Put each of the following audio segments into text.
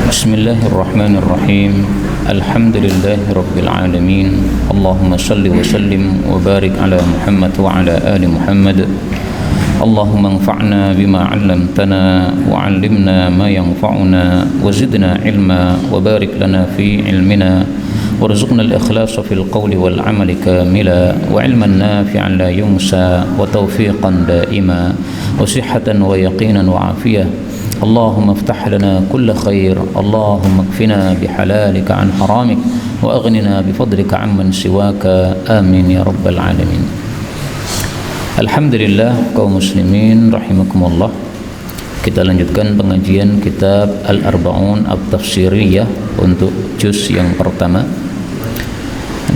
Bismillahirrahmanirrahim. Alhamdulillahirabbil alamin. Allahumma shalli wa sallim wa barik ala Muhammad wa ala ali Muhammad. Allahumma anfa'na bima 'allamtana wa 'allimna ma yanfa'una wa zidna ilma wa barik lana fi ilmina warzuqna al-ikhlasa fil qawli wal 'amali kamila wa 'ilman nafi'an la yunsa wa tawfiqan daima wa sihhatan wa yaqinan wa 'afiyah. Allahumma iftah lana kulla khair. Allahumma kfina bihalalika an haramik wa aghnina bifadlika amman siwaka. Amin ya rabbal alamin. Alhamdulillah kaum muslimin rahimakumullah. Kita lanjutkan pengajian kitab Al-Arba'un At-Tafsiriyah untuk juz yang pertama.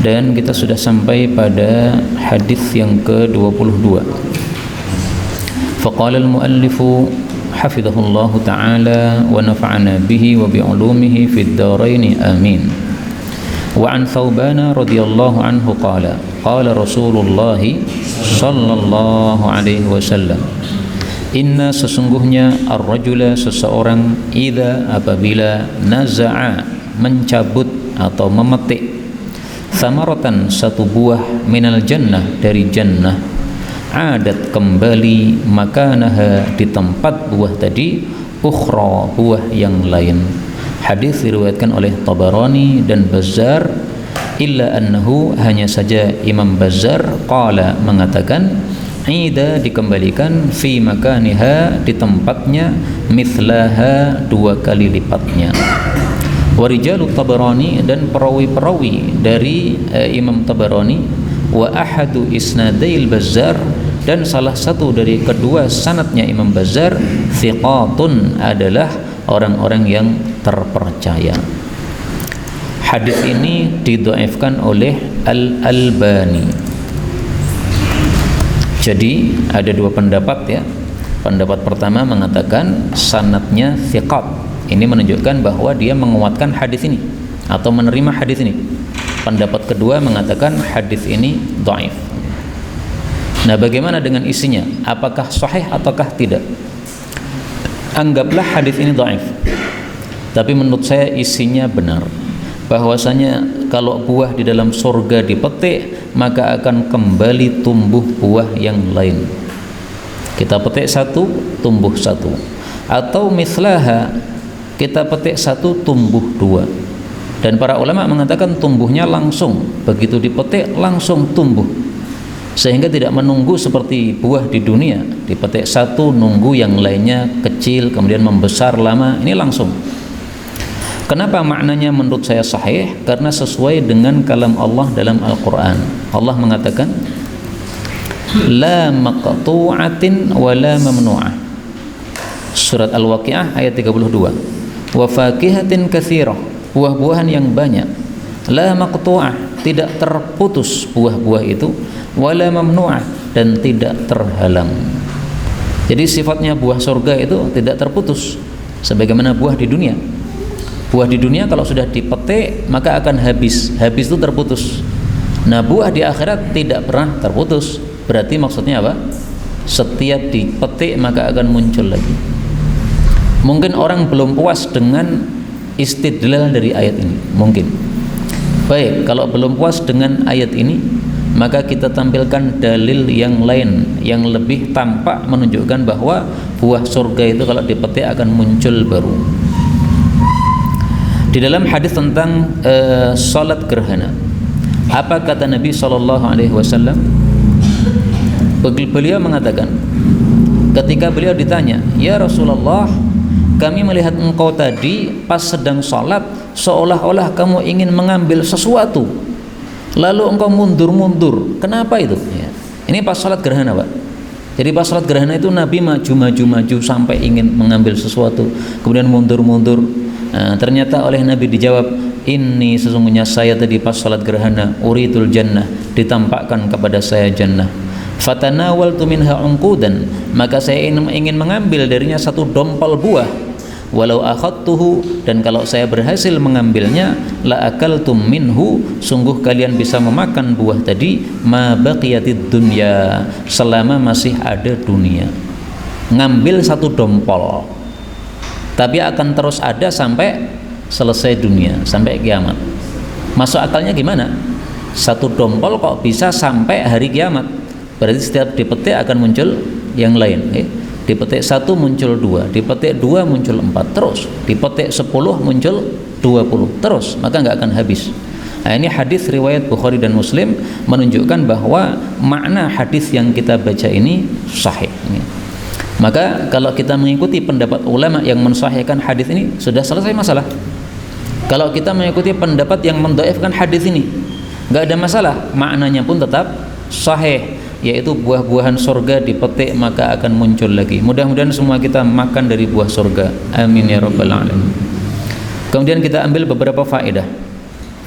Dan kita sudah sampai pada hadis yang ke-22. Faqala al-muallifu hafidhahullahu ta'ala wa nafa'ana bihi wa bi'ulumihi fid daraini amin. Wa an Thawbana radhiyallahu anhu qala qala Rasulullah sallallahu alaihi wasallam, inna sesungguhnya ar-rajula seseorang idza apabila naza'a mencabut atau memetik samaratan satu buah minal jannah dari jannah, adat kembali makanaha di tempat buah tadi ukhra buah yang lain. Hadis diriwayatkan oleh Tabarani dan Bazzar, illa annahu hanya saja Imam Bazzar qala mengatakan ida dikembalikan fi makaniha di tempatnya mithlaha dua kali lipatnya. Warijalut Tabarani dan perawi-perawi dari Imam Tabarani wa ahadu isnadail Bazzar dan salah satu dari kedua sanadnya Imam Bazzar thiqatun adalah orang-orang yang terpercaya. Hadis ini didhaifkan oleh Al-Albani. Jadi ada dua pendapat ya. Pendapat pertama mengatakan sanadnya thiqat. Ini menunjukkan bahwa dia menguatkan hadis ini atau menerima hadis ini. Pendapat kedua mengatakan hadis ini dhaif. Nah, bagaimana dengan isinya? Apakah sahih ataukah tidak? Anggaplah hadis ini dhaif. Tapi menurut saya isinya benar. Bahwasanya kalau buah di dalam surga dipetik, maka akan kembali tumbuh buah yang lain. Kita petik satu, tumbuh satu. Atau mislaha, kita petik satu, tumbuh dua. Dan para ulama mengatakan tumbuhnya langsung, begitu dipetik langsung tumbuh, sehingga tidak menunggu seperti buah di dunia, dipetik satu nunggu yang lainnya kecil kemudian membesar lama. Ini langsung. Kenapa maknanya menurut saya sahih? Karena sesuai dengan kalam Allah dalam Al-Quran. Allah mengatakan la maqtu'atin wa la mamnu'ah. Surat Al-Waqi'ah ayat 32. Wa fakihatin katsirah, buah-buahan yang banyak. La maqtu'ah, tidak terputus buah-buah itu. Wala mamnu'ah, dan tidak terhalang. Jadi sifatnya buah surga itu tidak terputus sebagaimana buah di dunia. Buah di dunia kalau sudah dipetik maka akan habis. Habis itu terputus. Nah, buah di akhirat tidak pernah terputus. Berarti maksudnya apa? Setiap dipetik maka akan muncul lagi. Mungkin orang belum puas dengan istidlal dari ayat ini, mungkin. Baik, kalau belum puas dengan ayat ini, maka kita tampilkan dalil yang lain yang lebih tampak menunjukkan bahwa buah surga itu kalau dipetik akan muncul baru. Di dalam hadis tentang salat gerhana, apa kata Nabi SAW? Beliau mengatakan, ketika beliau ditanya, ya Rasulullah, kami melihat engkau tadi pas sedang salat seolah-olah kamu ingin mengambil sesuatu, lalu engkau mundur-mundur. Kenapa itu? Ya. Ini pas salat gerhana, Pak. Jadi pas salat gerhana itu Nabi maju sampai ingin mengambil sesuatu, kemudian mundur-mundur. Nah, ternyata oleh Nabi dijawab, ini sesungguhnya saya tadi pas salat gerhana uritul jannah, ditampakkan kepada saya jannah. Fatanawaltu minha unqudan, maka saya ingin mengambil darinya satu dompal buah. Walau akhadtuhu, dan kalau saya berhasil mengambilnya, la akaltum minhu, sungguh kalian bisa memakan buah tadi, ma baqiyatid dunya, selama masih ada dunia. Ngambil satu dompol, tapi akan terus ada sampai selesai dunia sampai kiamat. Masuk akalnya gimana? Satu dompol kok bisa sampai hari kiamat? Berarti setiap dipetik akan muncul yang lain. Dipetik 1 muncul 2, dipetik 2 muncul 4, terus dipetik 10 muncul 20, terus, maka nggak akan habis. Nah, ini hadis riwayat Bukhari dan Muslim menunjukkan bahwa makna hadis yang kita baca ini sahih. Maka kalau kita mengikuti pendapat ulama yang mensahihkan hadis ini, sudah selesai masalah. Kalau kita mengikuti pendapat yang mendhaifkan hadis ini, nggak ada masalah, maknanya pun tetap sahih, yaitu buah-buahan surga dipetik maka akan muncul lagi. Mudah-mudahan semua kita makan dari buah surga, amin ya rabbal alamin. Kemudian kita ambil beberapa faedah.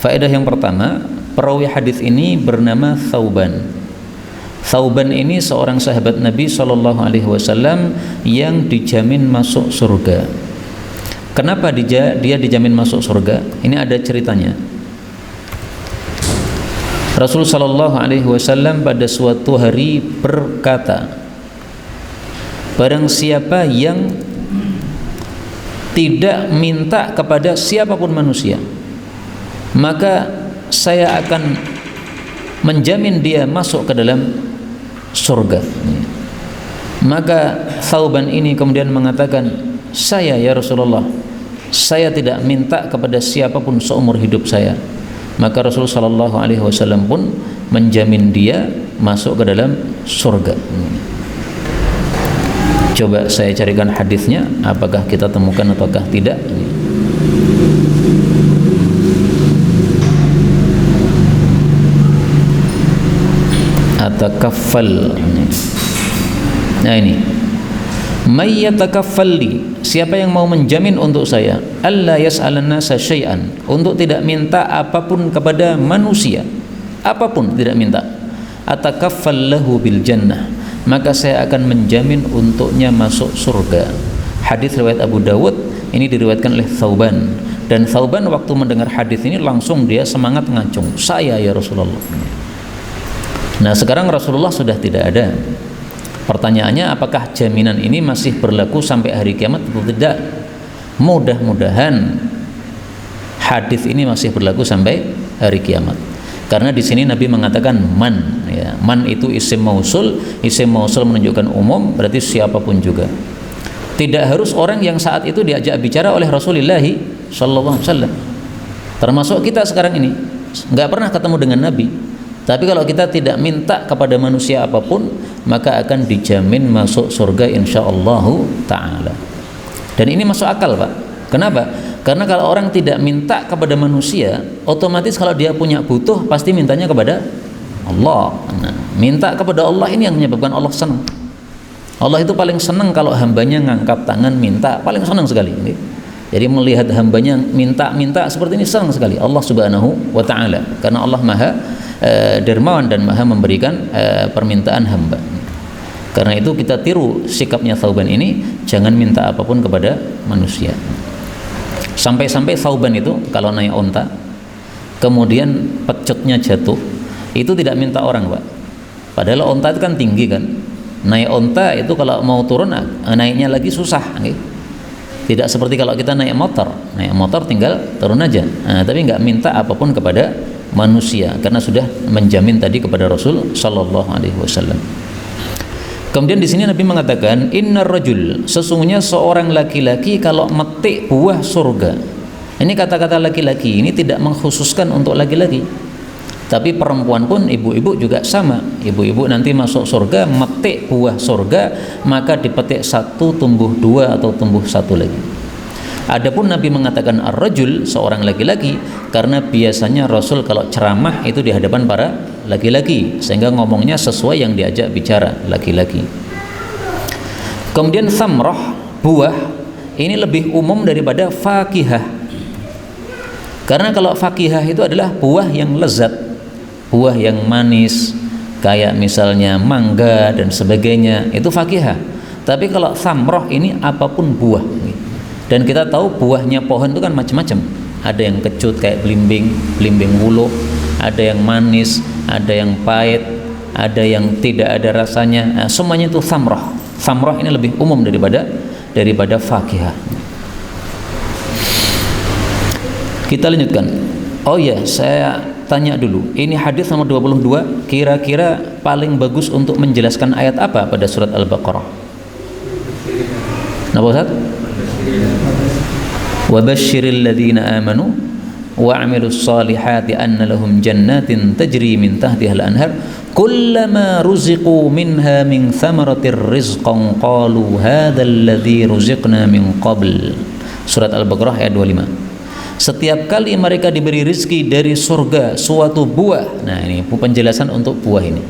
Faedah yang pertama, perawi hadis ini bernama Thauban. Thauban ini seorang sahabat Nabi SAW yang dijamin masuk surga. Kenapa dia dijamin masuk surga? Ini ada ceritanya. Rasul SAW pada suatu hari berkata, barang siapa yang tidak minta kepada siapapun manusia, maka saya akan menjamin dia masuk ke dalam surga. Maka Thauban ini kemudian mengatakan, saya ya Rasulullah, saya tidak minta kepada siapapun seumur hidup saya. Maka Rasulullah SAW pun menjamin dia masuk ke dalam surga. Coba saya carikan hadisnya, apakah kita temukan ataukah tidak. Atakaffal. Nah ini, may yatakaffalli, siapa yang mau menjamin untuk saya, alla yas'alan nasa syai'an, untuk tidak minta apapun kepada manusia, apapun tidak minta, atakaffal lahu bil jannah, maka saya akan menjamin untuknya masuk surga. Hadis riwayat Abu Dawud, ini diriwayatkan oleh Thauban, dan Thauban waktu mendengar hadis ini langsung dia semangat ngacung, saya ya Rasulullah. Nah sekarang Rasulullah sudah tidak ada. Pertanyaannya, apakah jaminan ini masih berlaku sampai hari kiamat atau tidak? Mudah-mudahan hadis ini masih berlaku sampai hari kiamat. Karena di sini Nabi mengatakan man, ya. Man itu isim mausul menunjukkan umum, berarti siapapun juga. Tidak harus orang yang saat itu diajak bicara oleh Rasulullah SAW. Termasuk kita sekarang ini, nggak pernah ketemu dengan Nabi. Tapi kalau kita tidak minta kepada manusia apapun, maka akan dijamin masuk surga insyaallah ta'ala. Dan ini masuk akal, Pak. Kenapa? Karena kalau orang tidak minta kepada manusia, otomatis kalau dia punya butuh pasti mintanya kepada Allah. Nah, minta kepada Allah ini yang menyebabkan Allah senang. Allah itu paling senang kalau hambanya ngangkat tangan minta, paling senang sekali. Jadi melihat hambanya minta seperti ini senang sekali Allah Subhanahu wa ta'ala, karena Allah Maha dermawan dan Maha memberikan permintaan hamba. Karena itu kita tiru sikapnya Thauban ini, jangan minta apapun kepada manusia. Sampai-sampai Thauban itu kalau naik onta kemudian pecutnya jatuh, itu tidak minta orang, Pak. Padahal onta itu kan tinggi kan, naik onta itu kalau mau turun naiknya lagi susah gitu. Tidak seperti kalau kita naik motor tinggal turun aja. Nah, tapi nggak minta apapun kepada manusia karena sudah menjamin tadi kepada Rasul sallallahu alaihi wasallam. Kemudian di sini Nabi mengatakan, innar rajul, sesungguhnya seorang laki-laki kalau metik buah surga. Ini kata-kata laki-laki ini tidak mengkhususkan untuk laki-laki, tapi perempuan pun, ibu-ibu juga sama. Ibu-ibu nanti masuk surga metik buah surga, maka dipetik satu tumbuh dua atau tumbuh satu lagi. Adapun Nabi mengatakan ar-rajul, seorang laki-laki, karena biasanya Rasul kalau ceramah itu di hadapan para laki-laki, sehingga ngomongnya sesuai yang diajak bicara laki-laki. Kemudian samrah, buah, ini lebih umum daripada fakihah. Karena kalau fakihah itu adalah buah yang lezat, buah yang manis, kayak misalnya mangga dan sebagainya, itu fakihah. Tapi kalau samrah ini apapun buah. Dan kita tahu buahnya pohon itu kan macam-macam. Ada yang kecut kayak belimbing wuluh, ada yang manis, ada yang pahit, ada yang tidak ada rasanya. Nah, semuanya itu samrah. Samrah ini lebih umum daripada fakihah. Kita lanjutkan. Oh ya, saya tanya dulu. Ini hadis nomor 22, kira-kira paling bagus untuk menjelaskan ayat apa pada surat Al-Baqarah? Napa Ustaz? Wa basyiril ladzina amanu wa 'amilus solihati anna lahum jannatin tajri min tahtiha al-anhar kullama ruziqu minha min thamaratir rizqan qalu hadzal ladzi ruziqna min qabl. Surat Al-Baqarah ayat 25. Setiap kali mereka diberi rizki dari surga suatu buah. Nah, ini penjelasan untuk buah ini.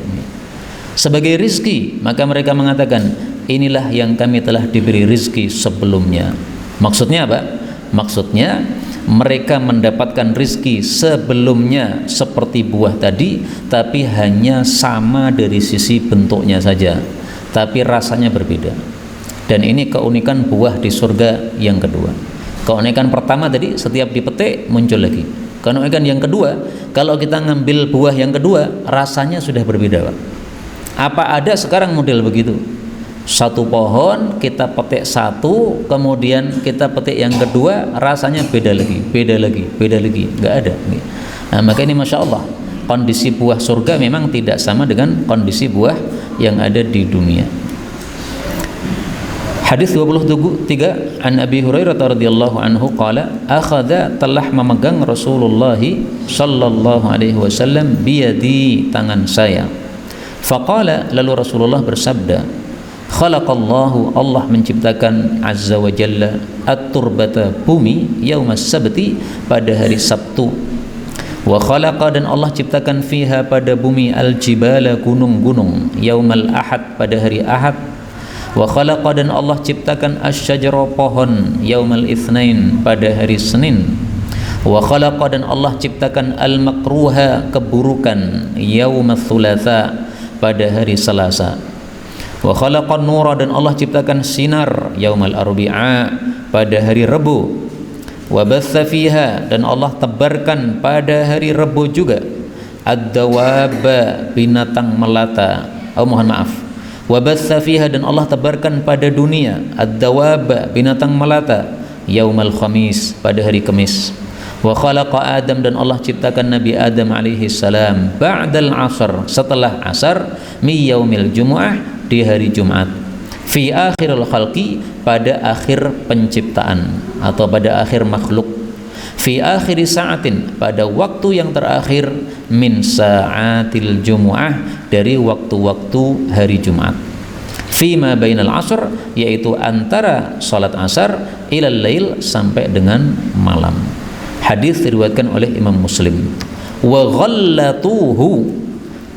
Sebagai rizki, maka mereka mengatakan, inilah yang kami telah diberi rizki sebelumnya. Maksudnya apa? Maksudnya mereka mendapatkan rizki sebelumnya seperti buah tadi, tapi hanya sama dari sisi bentuknya saja, tapi rasanya berbeda. Dan ini keunikan buah di surga yang kedua. Keunikan pertama tadi, setiap dipetik muncul lagi. Keunikan yang kedua, kalau kita ngambil buah yang kedua, rasanya sudah berbeda, Pak. Apa ada sekarang model begitu? Satu pohon kita petik satu, kemudian kita petik yang kedua, rasanya beda lagi, beda lagi, beda lagi, nggak ada. Nah, maka ini masya Allah, kondisi buah surga memang tidak sama dengan kondisi buah yang ada di dunia. Hadis 23 an Abi Hurairah radhiyallahu anhu qala akhadha telah memegang Rasulullah sallallahu alaihi wasallam biyadi tangan saya. Faqala lalu Rasulullah bersabda, khalaqallahu Allah menciptakan azza wa jalla at-turbata bumi yaumas sabti pada hari Sabtu. Wa khalaqa dan Allah ciptakan fiha pada bumi al-jibala gunung-gunung yaumal ahad pada hari Ahad. Wa khalaqa dan Allah ciptakan asy-syajara pohon yaumal itsnain pada hari Senin. Wa khalaqa dan Allah ciptakan al-makruha keburukan yaumats tsulatsa pada hari Selasa. Wa khalaqa an-nura dan Allah ciptakan sinar yaumal arbi'a pada hari Rabu. Wa batsa fiha dan Allah tebarkan pada hari Rabu juga ad-dawaba binatang melata. Mohon maaf. Wa batsa fiha dan Allah tebarkan pada dunia ad-dawab binatang melata yaumal khamis pada hari Kamis. Wa khalaqa Adam dan Allah ciptakan Nabi Adam alaihi salam ba'dal asr setelah asar mi yaumil jumu'ah di hari Jumat. Fi akhiril khalqi pada akhir penciptaan atau pada akhir makhluk. Fi akhiri sa'atin pada waktu yang terakhir min sa'atil jumu'ah dari waktu-waktu hari Jumat. Fima bainal asr yaitu antara salat asar ilal lail sampai dengan malam. Hadis diriwayatkan oleh Imam Muslim. Wa ghallatuhu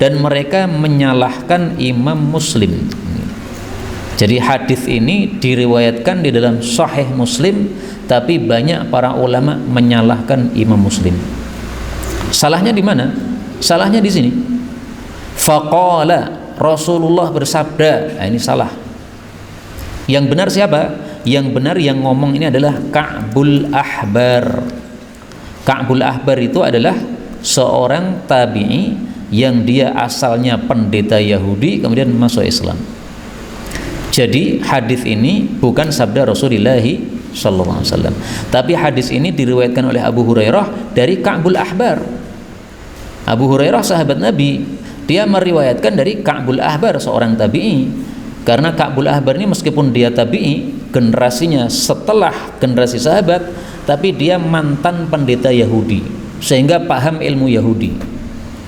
dan mereka menyalahkan Imam Muslim. Jadi hadis ini diriwayatkan di dalam Sahih Muslim, tapi banyak para ulama menyalahkan Imam Muslim. Salahnya di mana? Salahnya di sini. Faqala Rasulullah bersabda. Nah, ini salah. Yang benar siapa? Yang benar yang ngomong ini adalah Ka'bul Ahbar. Ka'bul Ahbar itu adalah seorang tabi'i yang dia asalnya pendeta Yahudi kemudian masuk Islam. Jadi hadis ini bukan sabda Rasulullah sallallahu alaihi wasallam, tapi hadis ini diriwayatkan oleh Abu Hurairah dari Ka'bul Ahbar. Abu Hurairah sahabat Nabi, dia meriwayatkan dari Ka'bul Ahbar seorang tabi'i. Karena Ka'bul Ahbar ini meskipun dia tabi'i, generasinya setelah generasi sahabat, tapi dia mantan pendeta Yahudi sehingga paham ilmu Yahudi.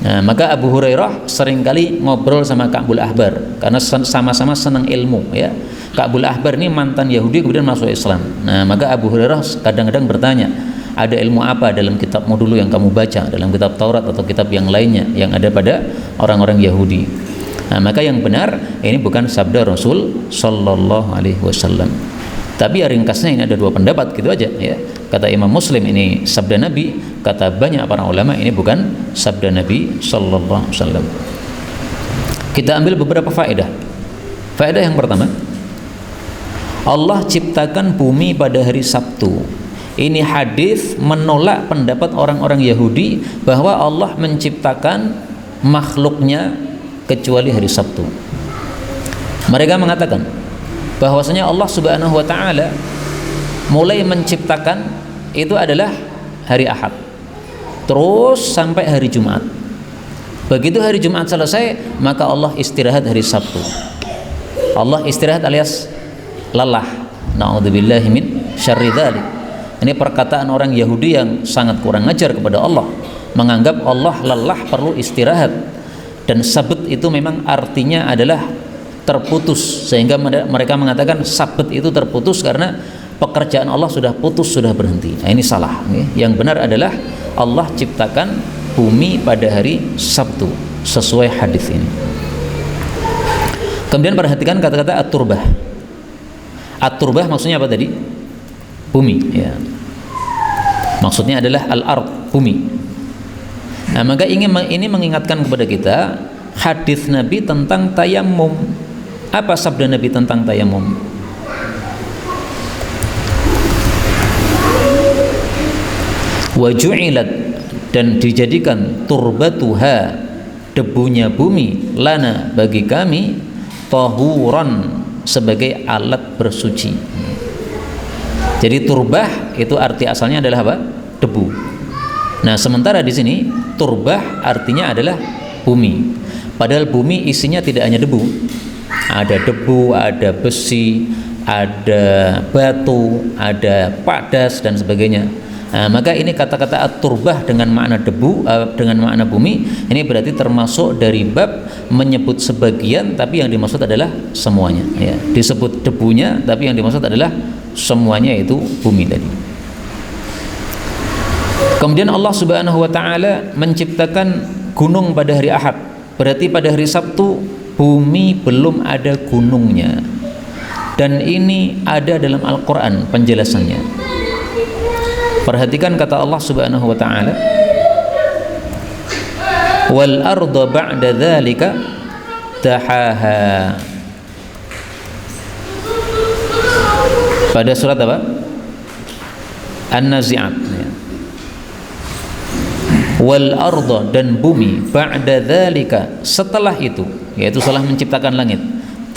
Nah, maka Abu Hurairah seringkali ngobrol sama Ka'bul Ahbar karena sama-sama senang ilmu, ya. Ka'bul Ahbar ini mantan Yahudi kemudian masuk Islam. Nah, maka Abu Hurairah kadang-kadang bertanya, ada ilmu apa dalam kitabmu dulu yang kamu baca, dalam kitab Taurat atau kitab yang lainnya yang ada pada orang-orang Yahudi. Nah, maka yang benar ini bukan sabda Rasul sallallahu alaihi wasallam. Tapi ya ringkasnya ini ada dua pendapat gitu aja, ya. Kata Imam Muslim ini sabda Nabi, kata banyak para ulama ini bukan sabda Nabi sallallahu alaihi wasallam. Kita ambil beberapa faedah. Faedah yang pertama, Allah ciptakan bumi pada hari Sabtu. Ini hadis menolak pendapat orang-orang Yahudi bahwa Allah menciptakan makhluknya kecuali hari Sabtu. Mereka mengatakan bahwasanya Allah Subhanahu wa taala mulai menciptakan itu adalah hari Ahad, terus sampai hari Jumat. Begitu hari Jumat selesai, maka Allah istirahat hari Sabtu. Allah istirahat alias lelah. Na'udzubillahi min syarri dzalik. Ini perkataan orang Yahudi yang sangat kurang ajar kepada Allah, menganggap Allah lelah perlu istirahat. Dan sabat itu memang artinya adalah terputus, sehingga mereka mengatakan sabat itu terputus karena pekerjaan Allah sudah putus, sudah berhenti. Nah, ini salah. Yang benar adalah Allah ciptakan bumi pada hari Sabtu sesuai hadis ini. Kemudian perhatikan kata-kata at-turbah. At-turbah maksudnya apa tadi? Bumi, ya. Maksudnya adalah al-ard, bumi. Nah, maka ini mengingatkan kepada kita hadis Nabi tentang tayamum. Apa sabda Nabi tentang tayamum? Wa ju'ilat, dan dijadikan turbatuha, debunya bumi, lana, bagi kami, tahuran, sebagai alat bersuci. Jadi turbah itu arti asalnya adalah apa? Debu. Nah, sementara di sini turbah artinya adalah bumi. Padahal bumi isinya tidak hanya debu. Ada debu, ada besi, ada batu, ada padas dan sebagainya. Nah, maka ini kata-kata at-turbah dengan makna debu, dengan makna bumi, ini berarti termasuk dari bab menyebut sebagian tapi yang dimaksud adalah semuanya, ya. Disebut debunya tapi yang dimaksud adalah semuanya, itu bumi tadi. Kemudian Allah Subhanahu wa taala menciptakan gunung pada hari Ahad. Berarti pada hari Sabtu bumi belum ada gunungnya. Dan ini ada dalam Al-Qur'an penjelasannya. Perhatikan kata Allah Subhanahu wa taala, wal arda ba'da dzalika dahaha. Pada surat apa? An-Nazi'at, ya. Wal arda, dan bumi, ba'da dzalika, setelah itu, yaitu setelah menciptakan langit,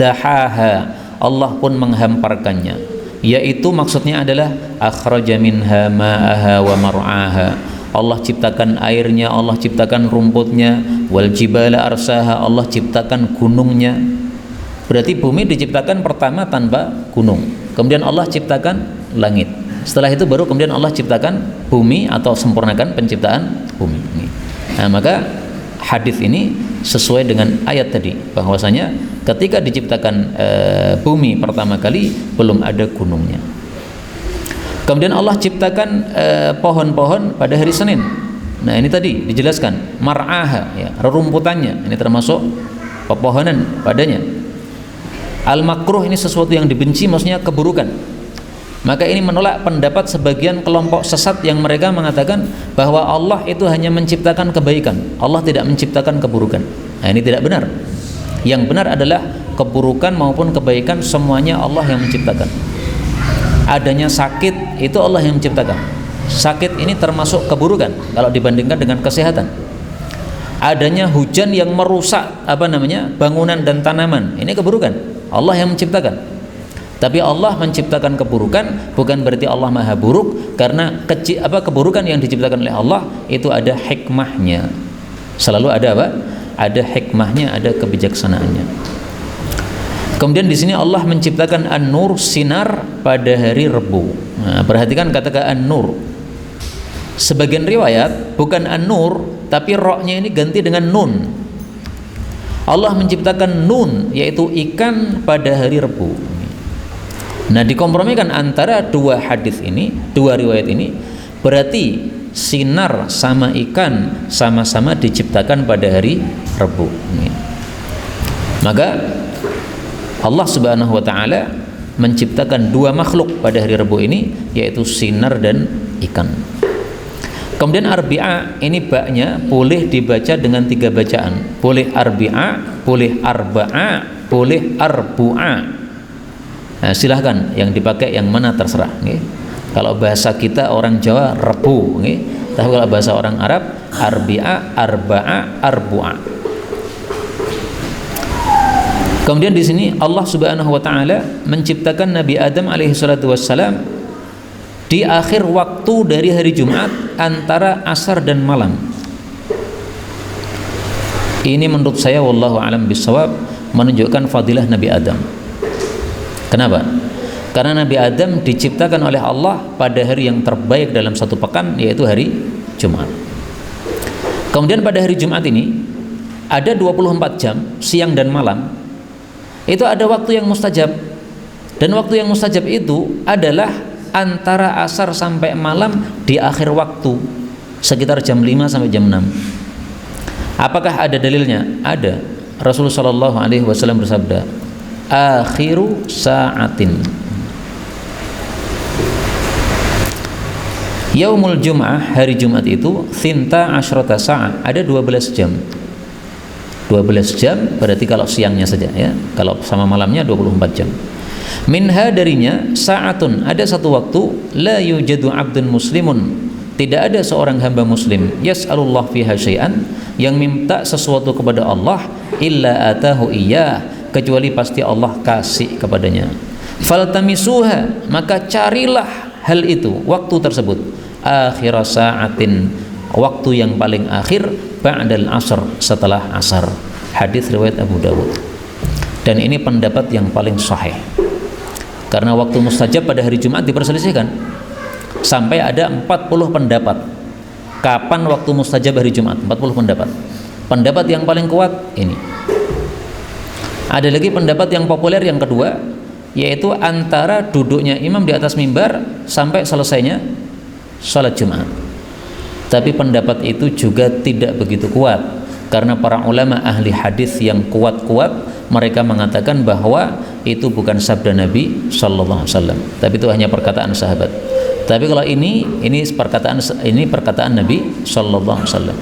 dahaha, Allah pun menghamparkannya, yaitu maksudnya adalah akhraja minha ma'aha wa mar'aha. Allah ciptakan airnya, Allah ciptakan rumputnya, wal jibala arsaha, Allah ciptakan gunungnya. Berarti bumi diciptakan pertama tanpa gunung, kemudian Allah ciptakan langit, setelah itu baru kemudian Allah ciptakan bumi atau sempurnakan penciptaan bumi. Nah, maka hadis ini sesuai dengan ayat tadi, bahwasanya ketika diciptakan bumi pertama kali belum ada gunungnya. Kemudian Allah ciptakan pohon-pohon pada hari Senin. Nah, ini tadi dijelaskan mar'aha, ya, rerumputannya, ini termasuk pepohonan padanya. Al-makruh ini sesuatu yang dibenci, maksudnya keburukan. Maka ini menolak pendapat sebagian kelompok sesat yang mereka mengatakan bahwa Allah itu hanya menciptakan kebaikan, Allah tidak menciptakan keburukan. Nah, ini tidak benar. Yang benar adalah keburukan maupun kebaikan semuanya Allah yang menciptakan. Adanya sakit itu Allah yang menciptakan. Sakit ini termasuk keburukan kalau dibandingkan dengan kesehatan. Adanya hujan yang merusak bangunan dan tanaman, ini keburukan, Allah yang menciptakan. Tapi Allah menciptakan keburukan bukan berarti Allah maha buruk, karena keburukan yang diciptakan oleh Allah itu ada hikmahnya. Selalu ada apa? Ada hikmahnya, ada kebijaksanaannya. Kemudian di sini Allah menciptakan an-nur, sinar, pada hari Rebu. Nah, perhatikan kata-kata an-nur. Sebagian riwayat bukan an-nur, tapi roknya ini ganti dengan nun. Allah menciptakan nun, yaitu ikan, pada hari Rebu. Nah, dikompromikan antara dua hadis ini, dua riwayat ini, berarti sinar sama ikan sama-sama diciptakan pada hari Rebu. Maka Allah Subhanahu wa taala menciptakan dua makhluk pada hari Rebu ini, yaitu sinar dan ikan. Kemudian arbi'a, ini baknya boleh dibaca dengan tiga bacaan. Boleh arbi'a, boleh arba'a, boleh arbu'a. Nah, silahkan yang dipakai yang mana terserah. Kalau bahasa kita orang Jawa Rebu, tapi kalau bahasa orang Arab arbi'a, arba'a, arbu'a. Kemudian di sini Allah Subhanahu wa taala menciptakan Nabi Adam alaihi salatu wassalam di akhir waktu dari hari Jumat antara asar dan malam. Ini menurut saya wallahu alam bisawab menunjukkan fadilah Nabi Adam. Kenapa? Karena Nabi Adam diciptakan oleh Allah pada hari yang terbaik dalam satu pekan, yaitu hari Jumat. Kemudian pada hari Jumat ini ada 24 jam, siang dan malam. Itu ada waktu yang mustajab. Dan waktu yang mustajab itu adalah antara asar sampai malam di akhir waktu, sekitar jam 5 sampai jam 6. Apakah ada dalilnya? Ada. Rasulullah sallallahu alaihi wasallam bersabda, "Akhiru sa'atin." Yaumul Jum'ah, hari Jumat itu thinta asyrata sa'ah, ada 12 jam. 12 jam berarti kalau siangnya saja ya. Kalau sama malamnya 24 jam. Minha, darinya, sa'atun, ada satu waktu, la yujadu abdun muslimun, tidak ada seorang hamba muslim, yas'alullah fiha syai'an, yang minta sesuatu kepada Allah, illa atahu iyyah, kecuali pasti Allah kasih kepadanya. Faltamisuha, maka carilah hal itu, waktu tersebut, akhir sa'atin, waktu yang paling akhir, ba'dal asr, setelah asar. Hadis riwayat Abu Dawud. Dan ini pendapat yang paling sahih. Karena waktu mustajab pada hari Jumat diperselisihkan. Sampai ada 40 pendapat. Kapan waktu mustajab hari Jumat? 40 pendapat. Pendapat yang paling kuat ini. Ada lagi pendapat yang populer yang kedua, yaitu antara duduknya imam di atas mimbar sampai selesainya salat Jumat. Tapi pendapat itu juga tidak begitu kuat, karena para ulama ahli hadis yang kuat-kuat mereka mengatakan bahwa itu bukan sabda Nabi sallallahu alaihi wasallam, tapi itu hanya perkataan sahabat. Tapi kalau ini perkataan Nabi sallallahu alaihi wasallam.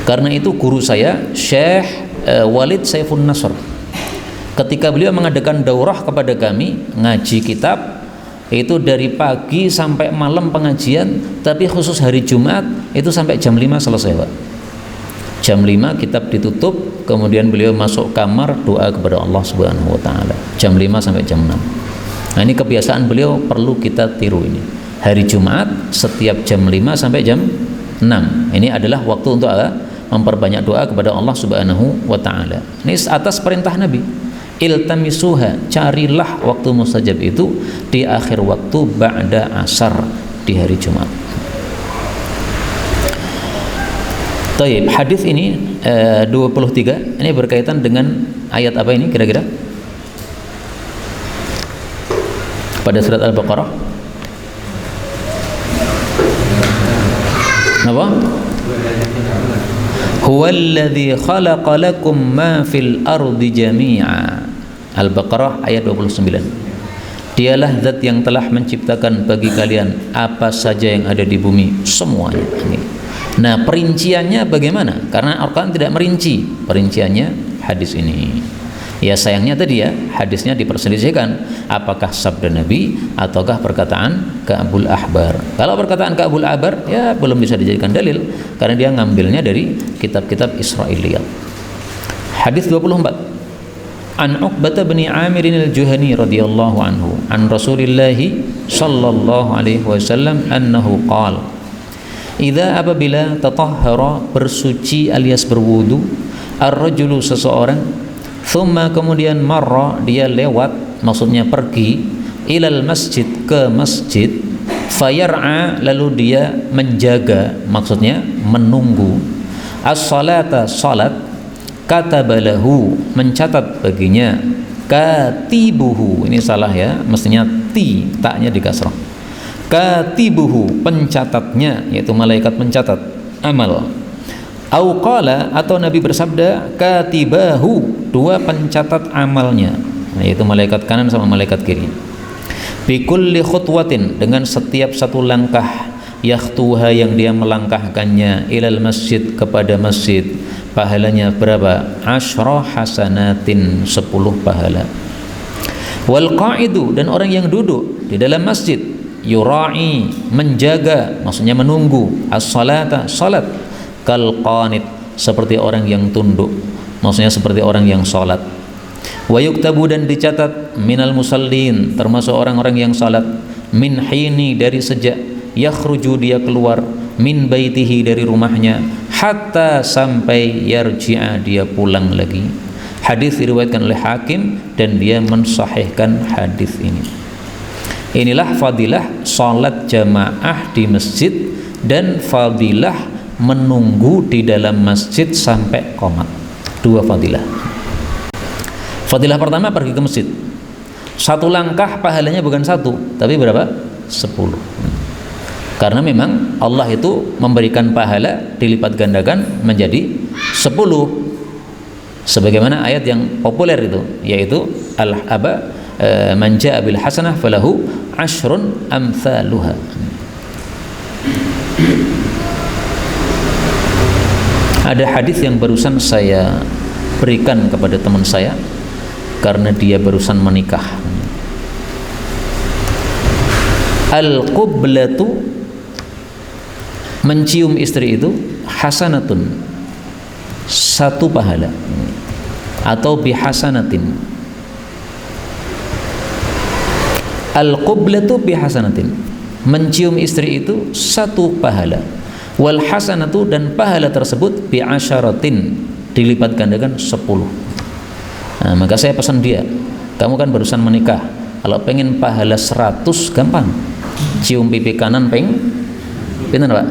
Karena itu guru saya Syekh Walid Saifun Nasr, ketika beliau mengadakan daurah kepada kami ngaji kitab, itu dari pagi sampai malam pengajian, tapi khusus hari Jumat itu sampai jam 5 selesai, Pak. Jam 5 kitab ditutup, kemudian beliau masuk kamar doa kepada Allah Subhanahu wa taala. Jam 5 sampai jam 6. Nah, ini kebiasaan beliau, perlu kita tiru ini. Hari Jumat setiap jam 5 sampai jam 6. Ini adalah waktu untuk memperbanyak doa kepada Allah Subhanahu wa taala. Ini atas perintah Nabi. Iltamisuha, carilah waktu mustajab itu di akhir waktu ba'da asar, di hari Jumat. Taib, hadis ini 23 ini berkaitan dengan ayat apa ini kira-kira? Pada surat Al-Baqarah. Apa? Huwallazi khalaqa lakum ma fil ardi jami'a. Al-Baqarah ayat 29. Dialah zat yang telah menciptakan bagi kalian apa saja yang ada di bumi, semuanya. Nah, perinciannya bagaimana? Karena Al-Quran tidak merinci perinciannya hadis ini. Ya sayangnya tadi ya, hadisnya diperselisihkan apakah sabda Nabi ataukah perkataan Ka'bul Ahbar. Kalau perkataan Ka'bul Ahbar ya belum bisa dijadikan dalil, karena dia ngambilnya dari kitab-kitab Israiliyat. Hadis 24. An Uqbah bin Amir al-Juhani radhiyallahu anhu an Rasulillah sallallahu alaihi wasallam annahu qala, idza apabila tatahhara, bersuci alias berwudu, ar-rajulu, seseorang, thumma, kemudian marra, dia lewat, maksudnya pergi, ilal masjid, ke masjid, fayar'a, lalu dia menjaga, maksudnya menunggu, as-salata, salat, katabalahu, mencatat baginya, katibuhu, ini salah ya, mestinya ti, taknya di kasrah, katibuhu, pencatatnya, yaitu malaikat pencatat amal. Au qala, atau Nabi bersabda, katibahu, dua pencatat amalnya, yaitu malaikat kanan sama malaikat kiri. Bi kulli khutwatin, dengan setiap satu langkah, yakhtuha, yang dia melangkahkannya, ilal masjid, kepada masjid, pahalanya berapa? Asyra hasanatin, 10 pahala. Wal qa'idu, dan orang yang duduk di dalam masjid, yura'i, menjaga, maksudnya menunggu, as-salata, salat, kal qanit, seperti orang yang tunduk, maksudnya seperti orang yang salat. Wa yuktabu, dan dicatat, minal musallin, termasuk orang-orang yang salat, min hini dari sejak yakhruju dia keluar, min baitihi dari rumahnya, hatta sampai yarji'a dia pulang lagi. Hadis diriwayatkan oleh Hakim dan dia mensahihkan hadis ini. Inilah fadilah salat jamaah di masjid dan fadilah menunggu di dalam masjid sampai qomat. Dua fadilah. Fadilah pertama pergi ke masjid. Satu langkah pahalanya bukan satu, tapi berapa? 10. Karena memang Allah itu memberikan pahala dilipat gandakan menjadi 10. Sebagaimana ayat yang populer itu, yaitu man jaa bil hasanah falahu asyrun amsaluha. Ada hadis yang barusan saya berikan kepada teman saya karena dia barusan menikah. Al-qublatu, mencium istri itu, hasanatun, satu pahala, atau bihasanatin. Al-qublatu bihasanatin, mencium istri itu satu pahala. Wal hasanatu, dan pahala tersebut bi'asyaratin, dilipat gandakan 10. Nah, maka saya pesan dia, kamu kan barusan menikah, kalau pengen pahala 100 gampang, cium pipi kanan pinten Pak?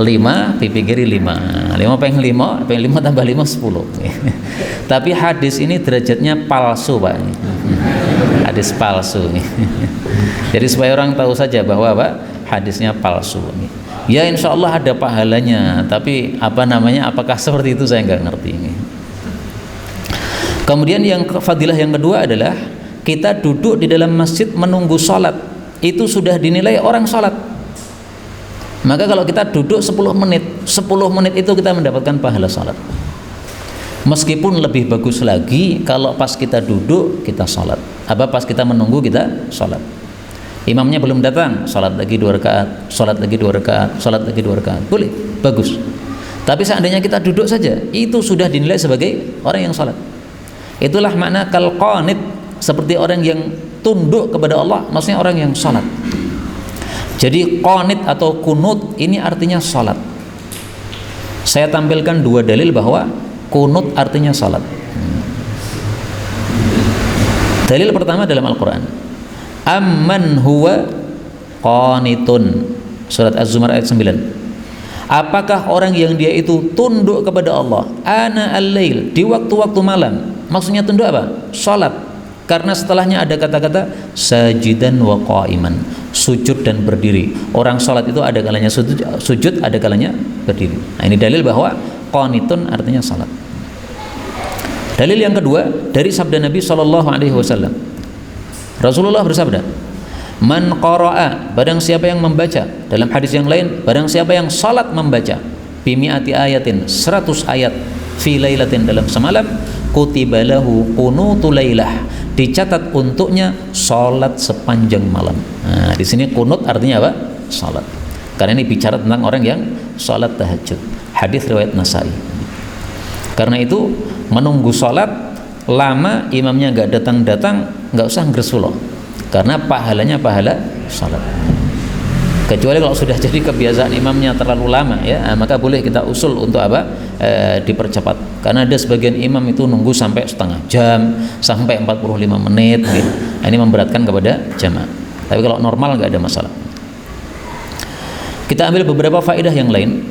5, pipi kiri 5 pengen 5 tambah 5 10. Tapi hadis ini derajatnya palsu Pak, hadis palsu. Jadi supaya orang tahu saja bahwa Pak, hadisnya palsu. Ya insya Allah ada pahalanya, tapi apakah seperti itu saya nggak ngerti. Kemudian yang fadilah yang kedua adalah kita duduk di dalam masjid menunggu sholat, itu sudah dinilai orang sholat. Maka kalau kita duduk 10 menit itu kita mendapatkan pahala sholat. Meskipun lebih bagus lagi kalau pas kita duduk kita sholat, pas kita menunggu kita sholat. Imamnya belum datang, sholat lagi 2 rakaat, sholat lagi 2 rakaat, sholat lagi 2 rakaat, boleh, bagus. Tapi seandainya kita duduk saja, itu sudah dinilai sebagai orang yang sholat. Itulah makna kal qanit, seperti orang yang tunduk kepada Allah, maksudnya orang yang sholat. Jadi qanit atau kunut ini artinya sholat. Saya tampilkan 2 dalil bahwa kunut artinya sholat. Dalil pertama dalam Al-Quran, amman huwa qanitun, surat Az-Zumar ayat 9. Apakah orang yang dia itu tunduk kepada Allah ana al-lail, di waktu-waktu malam. Maksudnya tunduk apa? Salat. Karena setelahnya ada kata-kata sajidan wa qa'iman, sujud dan berdiri. Orang salat itu ada kalanya sujud, ada kalanya berdiri. Nah, ini dalil bahwa qanitun artinya salat. Dalil yang kedua dari sabda Nabi SAW. Rasulullah bersabda, man qara'a, barang siapa yang membaca, dalam hadis yang lain, barang siapa yang salat membaca bimi'ati ayatin, 100 ayat, fi lailatin, dalam semalam, kutiba lahu qunutu lailah, dicatat untuknya salat sepanjang malam. Nah, di sini kunut artinya apa? Salat. Karena ini bicara tentang orang yang salat tahajud. Hadis riwayat Nasai. Karena itu menunggu salat lama, imamnya nggak datang, nggak usah ngresulo, karena pahalanya pahala salat. Kecuali kalau sudah jadi kebiasaan imamnya terlalu lama, ya, maka boleh kita usul untuk dipercepat. Karena ada sebagian imam itu nunggu sampai setengah jam, sampai 45 menit, gitu. Ini memberatkan kepada jamaah. Tapi kalau normal nggak ada masalah. Kita ambil beberapa faedah yang lain.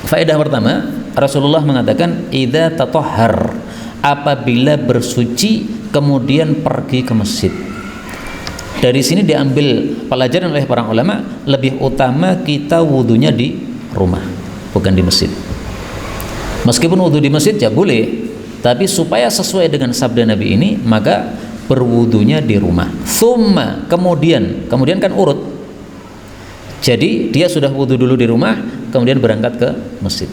Faedah pertama, Rasulullah mengatakan idza tatahhar, apabila bersuci kemudian pergi ke masjid. Dari sini diambil pelajaran oleh para ulama, lebih utama kita wudunya di rumah, bukan di masjid. Meskipun wudu di masjid ya boleh, tapi supaya sesuai dengan sabda Nabi ini, maka berwudunya di rumah. Thumma, kemudian kan urut. Jadi dia sudah wudu dulu di rumah, kemudian berangkat ke masjid.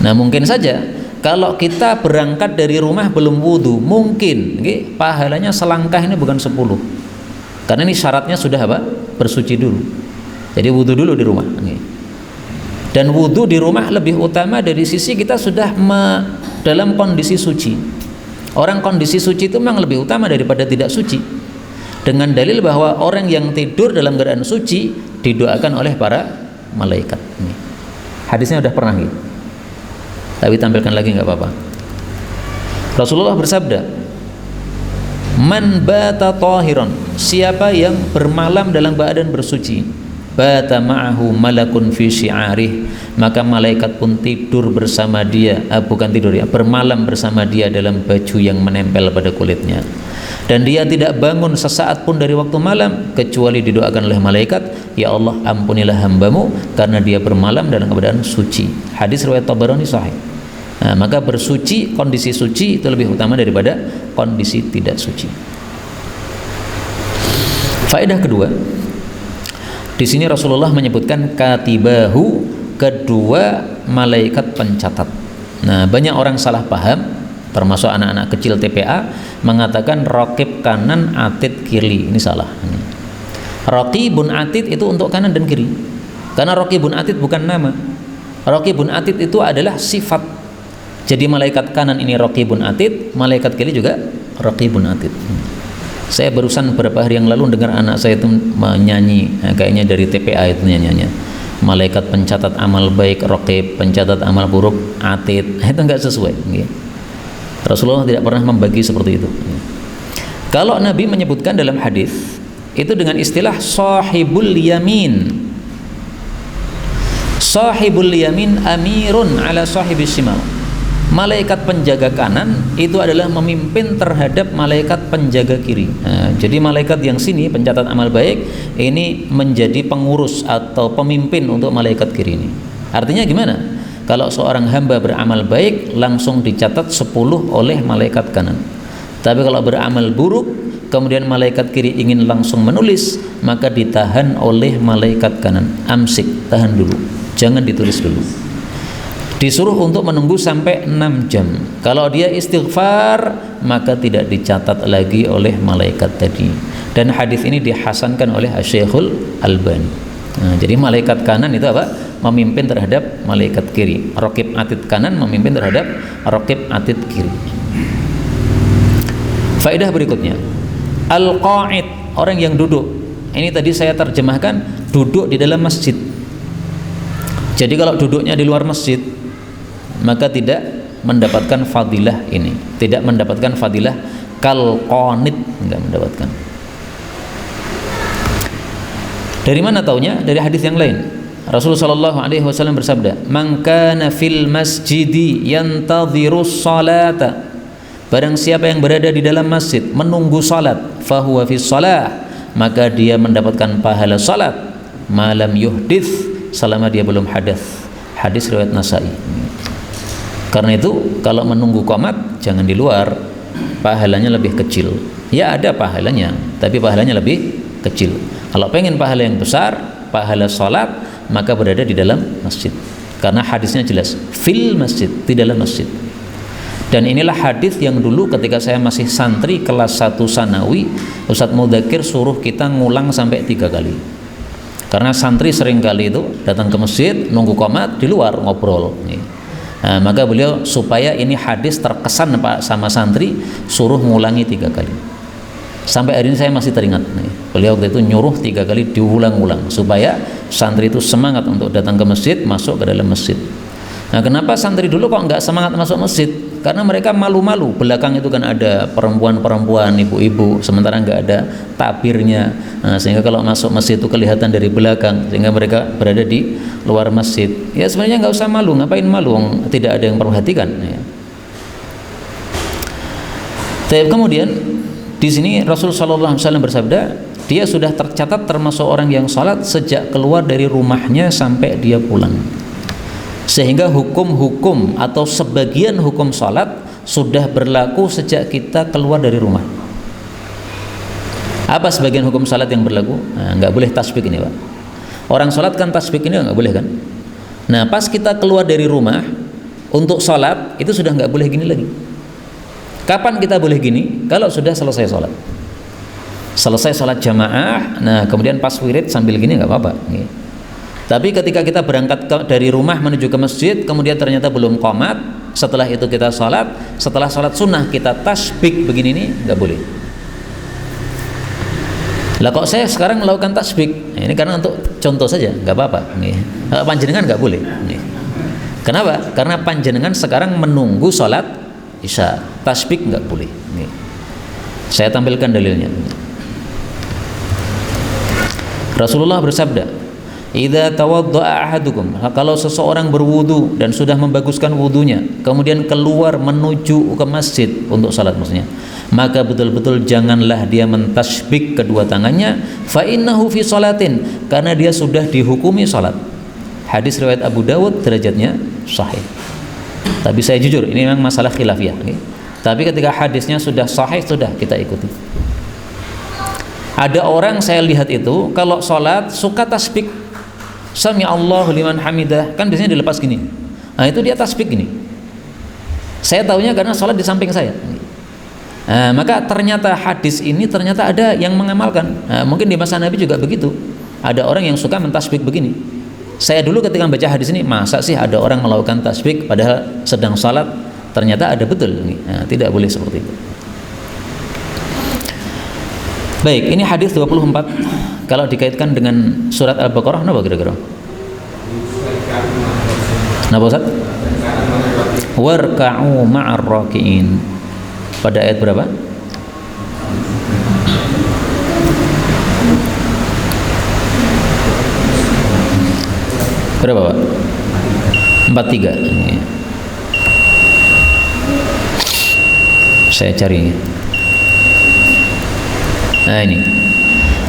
Nah, mungkin saja kalau kita berangkat dari rumah belum wudu, mungkin pahalanya selangkah ini bukan 10. Karena ini syaratnya sudah apa? Bersuci dulu. Jadi wudu dulu di rumah. Dan wudu di rumah lebih utama dari sisi kita sudah dalam kondisi suci. Orang kondisi suci itu memang lebih utama daripada tidak suci. dengan dalil bahwa orang yang tidur dalam keadaan suci didoakan oleh para malaikat. Ini hadisnya udah pernah gitu, tapi tampilkan lagi nggak apa-apa. Rasulullah bersabda, man bata tahiran, siapa yang bermalam dalam keadaan bersuci, bata ma'ahu malakun fi syi'arih, maka malaikat pun tidur bersama dia, bukan tidur ya, bermalam bersama dia dalam baju yang menempel pada kulitnya, dan dia tidak bangun sesaat pun dari waktu malam kecuali didoakan oleh malaikat, ya Allah ampunilah hambamu karena dia bermalam dalam keadaan suci. Hadis riwayat Tabarani sahih. Nah, maka bersuci, kondisi suci itu lebih utama daripada kondisi tidak suci. Faedah kedua, di sini Rasulullah menyebutkan katibahu, kedua malaikat pencatat. Nah, banyak orang salah paham, termasuk anak-anak kecil TPA, mengatakan raqib kanan, atid kiri. Ini salah. Raqibun atid itu untuk kanan dan kiri, karena raqibun atid bukan nama. Raqibun atid itu adalah sifat. Jadi malaikat kanan ini raqibun atid, malaikat kiri juga raqibun atid. Saya barusan beberapa hari yang lalu dengar anak saya itu menyanyi, kayaknya dari TPA itu nyanyinya, malaikat pencatat amal baik raqib, pencatat amal buruk atid. Itu enggak sesuai. Rasulullah tidak pernah membagi seperti itu. Kalau Nabi menyebutkan dalam hadis itu dengan istilah sahibul yamin. Sahibul yamin amirun ala sahibis shimal. Malaikat penjaga kanan itu adalah memimpin terhadap malaikat penjaga kiri. Nah, jadi malaikat yang sini pencatat amal baik ini menjadi pengurus atau pemimpin untuk malaikat kiri ini. Artinya gimana? Kalau seorang hamba beramal baik langsung dicatat 10 oleh malaikat kanan. Tapi kalau beramal buruk kemudian malaikat kiri ingin langsung menulis, maka ditahan oleh malaikat kanan. Amsik, tahan dulu. Jangan ditulis dulu. Disuruh untuk menunggu sampai 6 jam. Kalau dia istighfar maka tidak dicatat lagi oleh malaikat tadi. Dan hadis ini dihasankan oleh Syekhul Albani. Nah, jadi malaikat kanan itu apa? Memimpin terhadap malaikat kiri. Raqib atid kanan memimpin terhadap raqib atid kiri. Faedah berikutnya, al-qa'id, orang yang duduk. Ini tadi saya terjemahkan duduk di dalam masjid. Jadi kalau duduknya di luar masjid maka tidak mendapatkan fadilah ini, tidak mendapatkan fadilah kal qanit, enggak mendapatkan. Dari mana taunya? Dari hadis yang lain. Rasulullah sallallahu alaihi wasallam bersabda, "Man kana fil masjidi yantadhirus salata." Barang siapa yang berada di dalam masjid menunggu salat, fahuwa fis shalah, maka dia mendapatkan pahala salat malam yuhdits, selama dia belum hadas. Hadis riwayat Nasai. Karena itu kalau menunggu qomat jangan di luar, pahalanya lebih kecil. Ya ada pahalanya, tapi pahalanya lebih kecil. Kalau pengen pahala yang besar, pahala salat, maka berada di dalam masjid. Karena hadisnya jelas, fil masjid, di dalam masjid. Dan inilah hadis yang dulu ketika saya masih santri kelas 1 sanawi, Ustadz Mudakir suruh kita ngulang sampai 3 kali. Karena santri sering kali itu datang ke masjid, nunggu qomat, di luar ngobrol. Nah, maka beliau supaya ini hadis terkesan Pak sama santri, suruh ngulangi 3 kali. Sampai hari ini saya masih teringat. Beliau waktu itu nyuruh 3 kali diulang-ulang supaya santri itu semangat untuk datang ke masjid, masuk ke dalam masjid. Nah, kenapa santri dulu kok nggak semangat masuk masjid? Karena mereka malu-malu. Belakang itu kan ada perempuan-perempuan, ibu-ibu, sementara nggak ada takbirnya. Nah, sehingga kalau masuk masjid itu kelihatan dari belakang, sehingga mereka berada di luar masjid. Ya sebenarnya nggak usah malu, ngapain malu? Tidak ada yang perhatikan. Ya. Kemudian di sini Rasul Sallallahu Alaihi Wasallam bersabda, dia sudah tercatat termasuk orang yang salat sejak keluar dari rumahnya sampai dia pulang. Sehingga hukum-hukum atau sebagian hukum salat sudah berlaku sejak kita keluar dari rumah. Apa sebagian hukum salat yang berlaku? Nah, nggak boleh tasbih ini Pak. Orang salat kan tasbih ini nggak boleh kan? Nah pas kita keluar dari rumah untuk salat itu sudah nggak boleh gini lagi. Kapan kita boleh gini? Kalau sudah selesai salat. Selesai salat jamaah, nah kemudian pas wirid sambil gini nggak apa-apa. Tapi ketika kita berangkat dari rumah menuju ke masjid, kemudian ternyata belum qomat, setelah itu kita sholat, setelah sholat sunnah kita tasbih begini nih, nggak boleh. Lah kok saya sekarang melakukan tasbih? Ini karena untuk contoh saja, nggak apa-apa. Panjenengan nggak boleh. Kenapa? Karena panjenengan sekarang menunggu sholat isya. Tasbih nggak boleh. Saya tampilkan dalilnya. Rasulullah bersabda, "Idza tawadda'a ahadukum," kalau seseorang berwudu dan sudah membaguskan wudunya, kemudian keluar menuju ke masjid untuk salat maksudnya, maka betul-betul janganlah dia mentasbih kedua tangannya, fa innahu fi salatin, karena dia sudah dihukumi salat. Hadis riwayat Abu Dawud, derajatnya sahih. Tapi saya jujur, ini memang masalah khilafiyah. Tapi ketika hadisnya sudah sahih, sudah kita ikuti. Ada orang saya lihat itu kalau sholat suka tasbih, Sami Allahu liman hamidah, kan biasanya dilepas gini. Nah itu dia tasbih gini. Saya tahunya karena sholat di samping saya. Nah, maka ternyata hadis ini ternyata ada yang mengamalkan. Nah, mungkin di masa Nabi juga begitu. Ada orang yang suka mentasbih begini. Saya dulu ketika baca hadis ini, masa sih ada orang melakukan tasbih padahal sedang sholat? Ternyata ada, betul. Nah, tidak boleh seperti itu. Baik, ini hadis 24. Kalau dikaitkan dengan surat Al-Baqarah, apa kira-kira? Napa Ustaz? Warka'u ma'ar raki'in. Pada ayat berapa? Berapa, Pak? 43. Saya cari. Nah ini,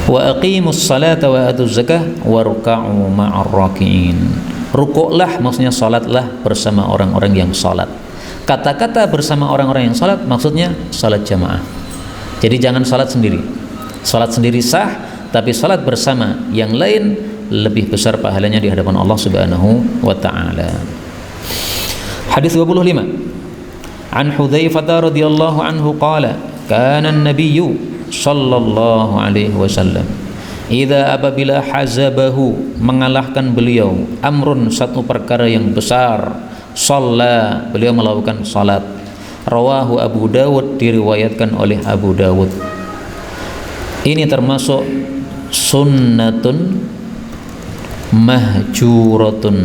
wa aqimus salata wa atuz zakah warka'u ma'ar raki'in. Rukuklah maksudnya salatlah bersama orang-orang yang salat. Kata-kata bersama orang-orang yang salat maksudnya salat jamaah. Jadi jangan salat sendiri. Salat sendiri sah, tapi salat bersama yang lain lebih besar pahalanya di hadapan Allah Subhanahu wa taala. Hadis 25. An Hudzaifah radhiyallahu anhu qala, kana an-nabiyyu sallallahu alaihi wasallam idza apabila hazabahu mengalahkan beliau amrun satu perkara yang besar, shalla beliau melakukan salat. Rawahu Abu Dawud, diriwayatkan oleh Abu Dawud. Ini termasuk sunnatun mahjuratun,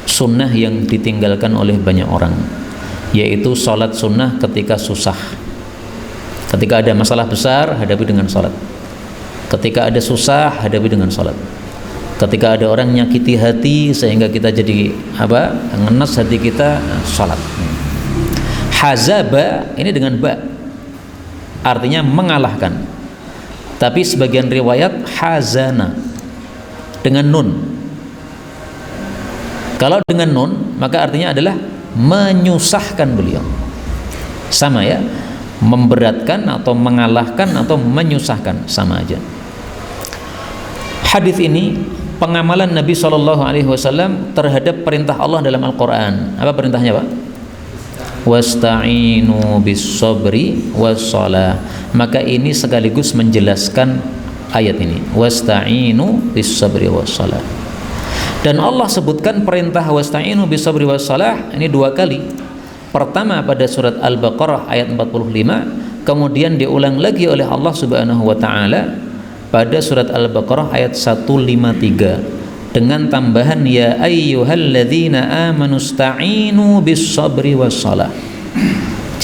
sunnah yang ditinggalkan oleh banyak orang, yaitu salat sunnah ketika susah. Ketika ada masalah besar, hadapi dengan salat. Ketika ada susah, hadapi dengan salat. Ketika ada orang nyakiti hati sehingga kita jadi ngenes hati kita, salat. Hazaba ini dengan ba, artinya mengalahkan. Tapi sebagian riwayat hazana dengan nun. Kalau dengan nun maka artinya adalah menyusahkan beliau. Sama ya, memberatkan atau mengalahkan atau menyusahkan, sama aja. Hadis ini pengamalan Nabi SAW terhadap perintah Allah dalam Al-Quran. Apa perintahnya, Pak? Wasta'inu bis sabri wassalah. Maka ini sekaligus menjelaskan ayat ini, wasta'inu bis sabri wassalah. Dan Allah sebutkan perintah wasta'inu bis sabri wassalah ini dua kali. Pertama pada surat Al-Baqarah ayat 45, kemudian diulang lagi oleh Allah Subhanahu wa taala pada surat Al-Baqarah ayat 153 dengan tambahan ya ayyuhalladzina amanu sta'inu bis sabri wassalah.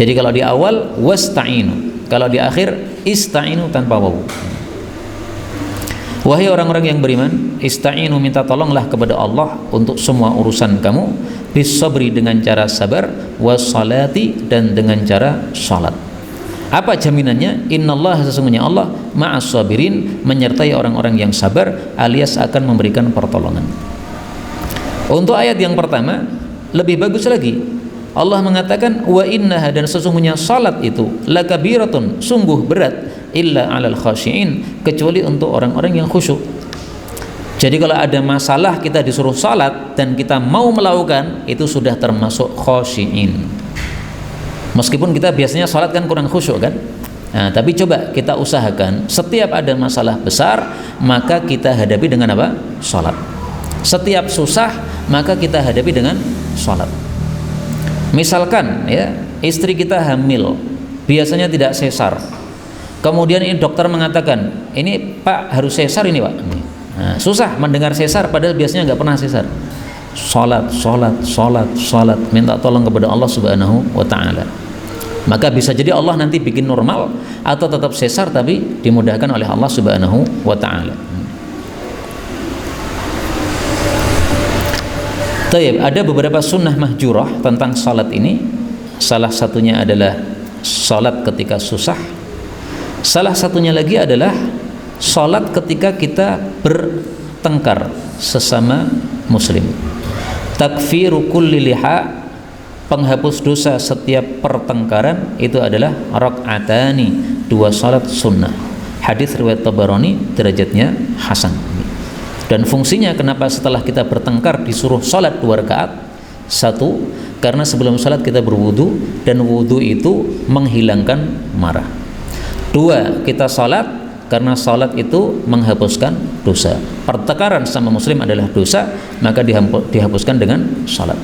Jadi kalau di awal wasta'inu, kalau di akhir ista'inu tanpa waw. Wahai orang-orang yang beriman, ista'inu, minta tolonglah kepada Allah untuk semua urusan kamu, bis sabri dengan cara sabar, wassalati dan dengan cara salat. Apa jaminannya? Innallaha, sesungguhnya Allah, ma'as sabirin, menyertai orang-orang yang sabar, alias akan memberikan pertolongan. Untuk ayat yang pertama lebih bagus lagi. Allah mengatakan wa innaha, dan sesungguhnya salat itu lakabiratun, sungguh berat, illa alal khashiin, kecuali untuk orang-orang yang khusyuk. Jadi kalau ada masalah kita disuruh salat dan kita mau melakukan, itu sudah termasuk khashiin. Meskipun kita biasanya salat kan kurang khusyuk kan. Nah, tapi coba kita usahakan setiap ada masalah besar maka kita hadapi dengan apa? Salat. Setiap susah maka kita hadapi dengan salat. Misalkan ya, istri kita hamil, biasanya tidak sesar. Kemudian ini dokter mengatakan, ini Pak harus sesar ini Pak. Nah, susah mendengar sesar padahal biasanya nggak pernah sesar. Salat, minta tolong kepada Allah Subhanahu wa taala. Maka bisa jadi Allah nanti bikin normal atau tetap sesar tapi dimudahkan oleh Allah Subhanahu wa taala. Tayyib, ada beberapa sunnah mahjurah tentang salat ini. Salah satunya adalah salat ketika susah. Salah satunya lagi adalah salat ketika kita bertengkar sesama muslim. Takfiru kulli liha, penghapus dosa setiap pertengkaran itu adalah rak'atani, 2 salat sunnah. Hadis riwayat Tabarani, derajatnya hasan. Dan fungsinya kenapa setelah kita bertengkar disuruh salat 2 rakaat? 1, karena sebelum salat kita berwudu dan wudu itu menghilangkan marah. 2, kita salat karena salat itu menghapuskan dosa. Pertengkaran sama muslim adalah dosa, maka dihapuskan dengan salat.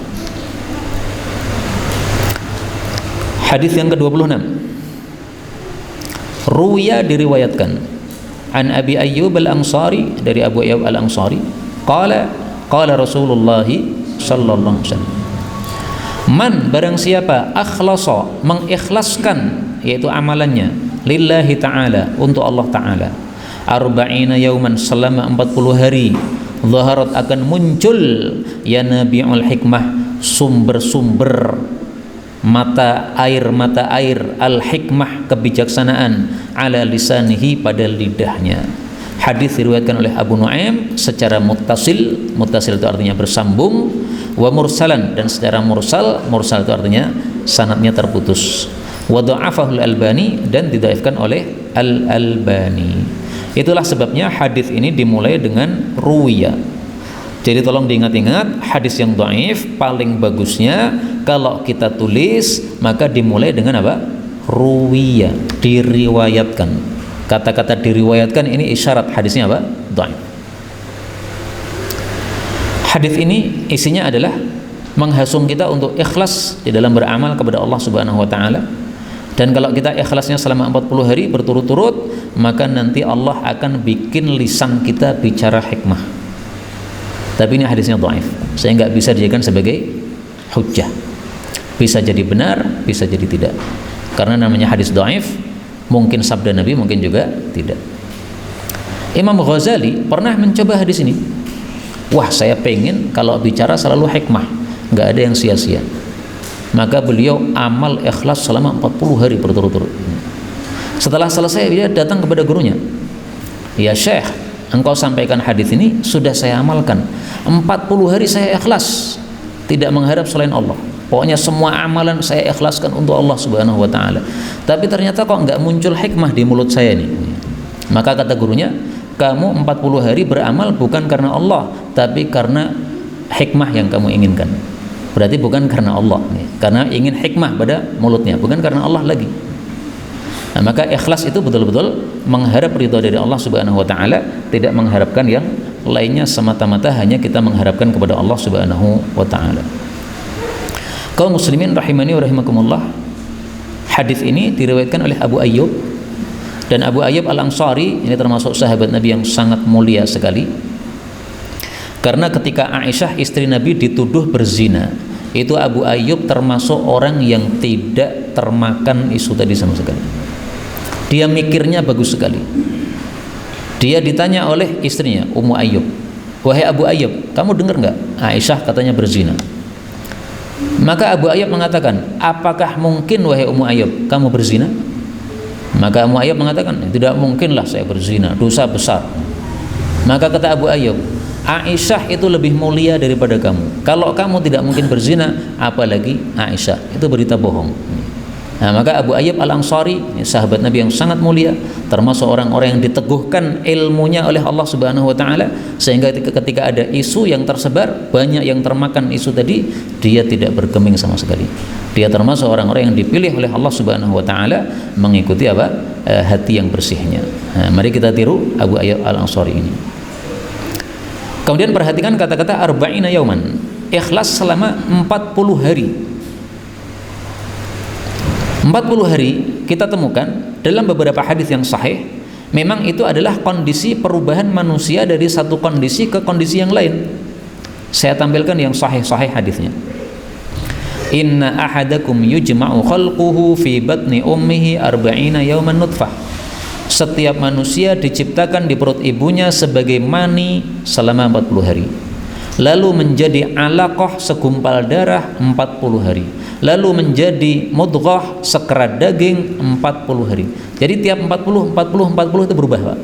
Hadis yang ke-26. Ruwiya, diriwayatkan, an Abi Ayyub Al-Ansari, dari Abu Ayyub Al-Ansari, qala Rasulullah sallallahu alaihi wasallam, man, barang siapa akhlasa, mengikhlaskan, yaitu amalannya lillahi ta'ala, untuk Allah ta'ala, arba'ina yauman, selama 40 hari, zaharat, akan muncul, ya nabi'ul hikmah, sumber-sumber mata air al-hikmah, kebijaksanaan, ala lisanihi, pada lidahnya. Hadis diriwayatkan oleh Abu Nuaim secara muttasil itu artinya bersambung, wa mursalan, dan secara mursal itu artinya sanadnya terputus. Wa dha'afahu al-Albani, dan didhaifkan oleh al-Albani. Itulah sebabnya hadis ini dimulai dengan ruwiya. Jadi tolong diingat-ingat, hadis yang dhaif paling bagusnya kalau kita tulis maka dimulai dengan apa? Ruwiya, diriwayatkan. Kata-kata diriwayatkan ini isyarat hadisnya apa? Dhaif. Hadis ini isinya adalah menghasung kita untuk ikhlas di dalam beramal kepada Allah Subhanahu wa taala. Dan kalau kita ikhlasnya selama 40 hari berturut-turut, maka nanti Allah akan bikin lisan kita bicara hikmah. Tapi ini hadisnya dhaif, saya nggak bisa dijadikan sebagai hujjah. Bisa jadi benar, bisa jadi tidak. Karena namanya hadis dhaif, mungkin sabda Nabi, mungkin juga tidak. Imam Ghazali pernah mencoba hadis ini. Wah, saya pengen kalau bicara selalu hikmah, nggak ada yang sia-sia. Maka beliau amal ikhlas selama 40 hari berturut-turut. Setelah selesai, dia datang kepada gurunya. Ya Syekh, engkau sampaikan hadis ini sudah saya amalkan. 40 hari saya ikhlas, tidak mengharap selain Allah. Pokoknya semua amalan saya ikhlaskan untuk Allah Subhanahu wa taala. Tapi ternyata kok enggak muncul hikmah di mulut saya ini. Maka kata gurunya, kamu 40 hari beramal bukan karena Allah, tapi karena hikmah yang kamu inginkan. Berarti bukan karena Allah, karena ingin hikmah pada mulutnya, bukan karena Allah lagi. Nah, maka ikhlas itu betul-betul mengharap ridha dari Allah Subhanahu wa taala, tidak mengharapkan yang lainnya, semata-mata hanya kita mengharapkan kepada Allah Subhanahu wa taala. Kaum muslimin rahimani wa rahimakumullah, hadis ini diriwayatkan oleh Abu Ayyub, dan Abu Ayyub Al-Ansari ini termasuk sahabat Nabi yang sangat mulia sekali. Karena ketika Aisyah istri Nabi dituduh berzina, itu Abu Ayyub termasuk orang yang tidak termakan isu tadi sama sekali. Dia mikirnya bagus sekali. Dia ditanya oleh istrinya Ummu Ayyub, wahai Abu Ayyub, kamu dengar nggak Aisyah katanya berzina? Maka Abu Ayyub mengatakan, apakah mungkin wahai Ummu Ayyub kamu berzina? Maka Ummu Ayyub mengatakan, tidak mungkinlah saya berzina, dosa besar. Maka kata Abu Ayyub, Aisyah itu lebih mulia daripada kamu. Kalau kamu tidak mungkin berzina, apalagi Aisyah, itu berita bohong. Nah, maka Abu Ayyub Al-Ansari, sahabat Nabi yang sangat mulia, termasuk orang-orang yang diteguhkan ilmunya oleh Allah Subhanahu wa taala, sehingga ketika ada isu yang tersebar, banyak yang termakan isu tadi, dia tidak bergeming sama sekali. Dia termasuk orang-orang yang dipilih oleh Allah Subhanahu wa taala mengikuti apa? Hati yang bersihnya. Nah, mari kita tiru Abu Ayyub Al-Ansari ini. Kemudian perhatikan kata-kata arba'ina yauman, ikhlas selama 40 hari. 40 hari kita temukan dalam beberapa hadis yang sahih, memang itu adalah kondisi perubahan manusia dari satu kondisi ke kondisi yang lain. Saya tampilkan yang sahih-sahih hadisnya. Inna ahadakum yujma'u khalquhu fi batni ummihi arba'ina yawman nutfah. Setiap manusia diciptakan di perut ibunya sebagai mani selama 40 hari. Lalu menjadi alaqah segumpal darah 40 hari. Lalu menjadi mudghah sekerat daging 40 hari. Jadi tiap 40 itu berubah, Pak.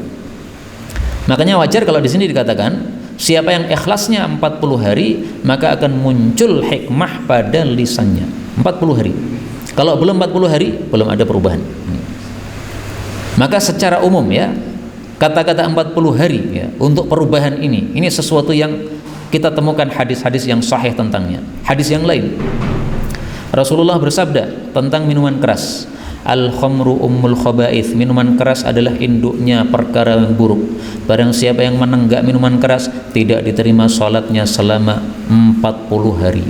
Makanya wajar kalau di sini dikatakan siapa yang ikhlasnya 40 hari maka akan muncul hikmah pada lisannya. 40 hari. Kalau belum 40 hari belum ada perubahan. Maka secara umum ya, kata-kata 40 hari ya untuk perubahan ini sesuatu yang kita temukan hadis-hadis yang sahih tentangnya. Hadis yang lain, Rasulullah bersabda tentang minuman keras, al-khamru ummul khaba'ith, minuman keras adalah induknya perkara yang buruk. Barang siapa yang menenggak minuman keras, tidak diterima sholatnya selama 40 hari.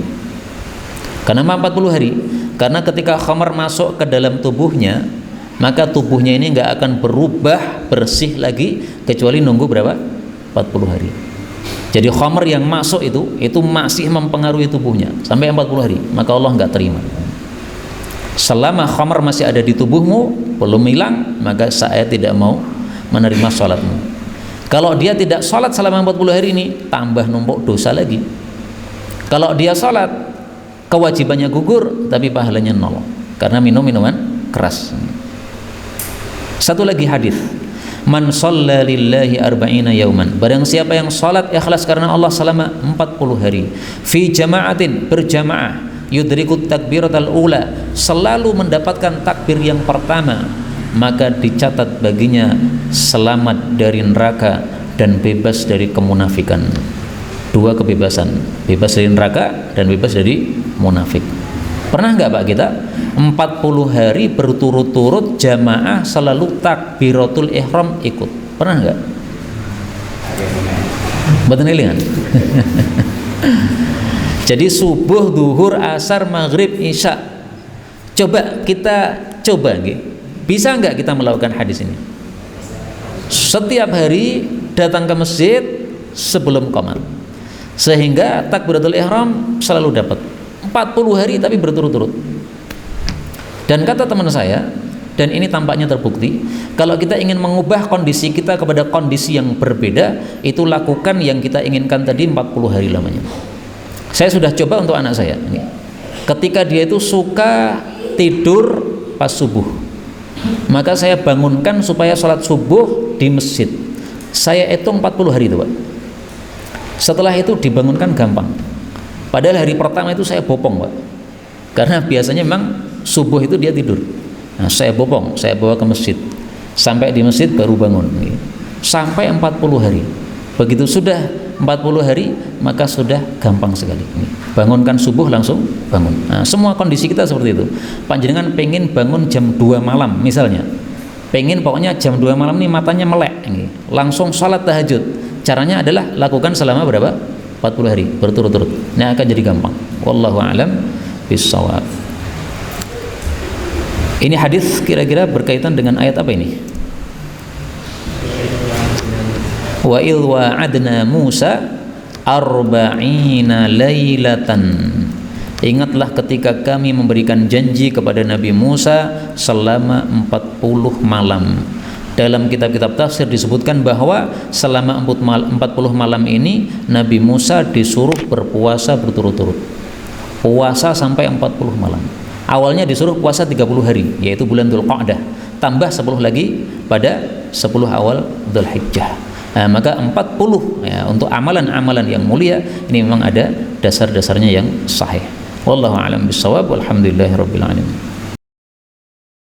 Kenapa 40 hari? Karena ketika khamar masuk ke dalam tubuhnya, maka tubuhnya ini nggak akan berubah bersih lagi kecuali nunggu berapa? 40 hari. Jadi khamar yang masuk itu masih mempengaruhi tubuhnya sampai 40 hari, maka Allah nggak terima. Selama khamar masih ada di tubuhmu, belum hilang, maka saya tidak mau menerima sholatmu. Kalau dia tidak sholat selama 40 hari ini, tambah numpuk dosa lagi. Kalau dia sholat, kewajibannya gugur, tapi pahalanya nol, karena minum minuman keras. Satu lagi hadis, man shalla lillahi arba'ina yauman, barang siapa yang sholat ikhlas karena Allah selama 40 hari, fi jama'atin, berjamaah, yudrikut takbiratal ula, selalu mendapatkan takbir yang pertama, maka dicatat baginya selamat dari neraka dan bebas dari kemunafikan. Dua kebebasan, bebas dari neraka dan bebas dari munafik. Pernah nggak Pak kita 40 hari berturut-turut jamaah selalu takbiratul ihram ikut? Pernah nggak? Betul kan? Jadi subuh, duhur, asar, maghrib, isya. Coba kita bisa nggak kita melakukan hadis ini? Setiap hari datang ke masjid sebelum qomat, sehingga takbiratul ihram selalu dapat 40 hari tapi berturut-turut. Dan kata teman saya, dan ini tampaknya terbukti, kalau kita ingin mengubah kondisi kita kepada kondisi yang berbeda, itu lakukan yang kita inginkan tadi 40 hari lamanya. Saya sudah coba untuk anak saya ini. Ketika dia itu suka tidur pas subuh, maka saya bangunkan supaya sholat subuh di masjid. Saya hitung 40 hari itu Pak. Setelah itu dibangunkan gampang. Padahal hari pertama itu saya bopong Pak, karena biasanya memang subuh itu dia tidur. Nah, saya bopong, saya bawa ke masjid, sampai di masjid baru bangun sampai 40 hari. Begitu sudah 40 hari maka sudah gampang sekali. Bangunkan subuh langsung bangun. Nah, semua kondisi kita seperti itu. Panjenengan pengen bangun jam 2 malam misalnya, pengen pokoknya jam 2 malam nih matanya melek, langsung sholat tahajud. Caranya adalah lakukan selama berapa? 40 hari berturut-turut. Nah, akan jadi gampang. Wallahu a'lam bishawab. Ini hadis kira-kira berkaitan dengan ayat apa ini? Wa idh wa'adna Musa arba'ina lailatan. Ingatlah ketika kami memberikan janji kepada Nabi Musa selama 40 malam. Dalam kitab-kitab tafsir disebutkan bahwa selama 40 malam ini Nabi Musa disuruh berpuasa berturut-turut. Puasa sampai 40 malam. Awalnya disuruh puasa 30 hari, yaitu bulan Dzulqa'dah, tambah 10 lagi pada 10 awal Dzulhijjah. Nah, maka 40 ya, untuk amalan-amalan yang mulia ini memang ada dasar-dasarnya yang sahih. Wallahu a'lam bishawab. Walhamdulillahirabbil alamin.